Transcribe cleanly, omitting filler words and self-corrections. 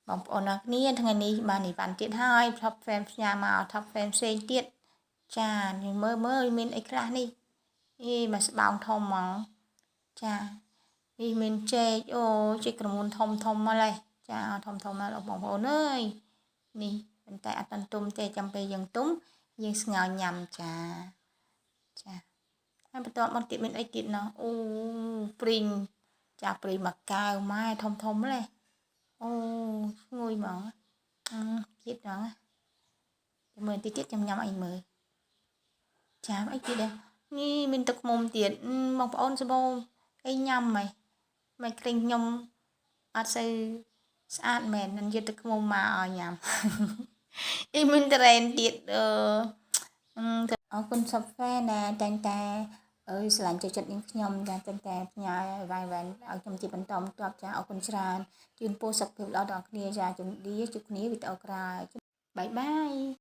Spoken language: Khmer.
បងប្អូនអរគ្នាថ្ងៃនេះបាននេះបានទៀតហើយ top fan ផ្ញើមក top fan ផ្សេងទៀតចានេះមើលមានអីខ្លះនេះមកស្បោងធំហ្មងចានេះមានចេកអូចេកក្រមួនធំមកហើយចាធំមកលោកបងប្អូនអើយនេះប៉ុន្តែអត់ទាន់ទុំទេចាំពេលយើងទុំយើងស្ងោរញ៉ាំចាហើយបន្ទាប់មកទៀតមានអីទៀតណោះអូព្រីងចាព្រីងមកកៅម៉ែធំម្លេះអូឈ្ងុយហ្មងជាតិហ្មងមើលតិចទៀតញ៉ាំអីមើលចាអីទៀតនេះមានទឹកមុំទៀតបងប្អូនសបោអីញ៉ាំមិនគ្រីងខ្ញុំអត់សូវស្អាតមែននឹងយកទឹកមុំមកឲ្យញ៉ាំអីមានត្រេនទៀតអរគុណសាប់ហ្វេណាតែងតែស្រឡាញ់ចូលចិត្តនាងខ្ញុំចាតែងតែផ្ញើវ៉ៃឲ្យខ្ញុំជាបន្តបន្ទាប់ចាអរគុណច្រើនជូនពរសុខភាពល្អដល់អ្នកគ្នាចាជំរាបលាជួបគ្នាវីដេអូក្រោយបាយបាយ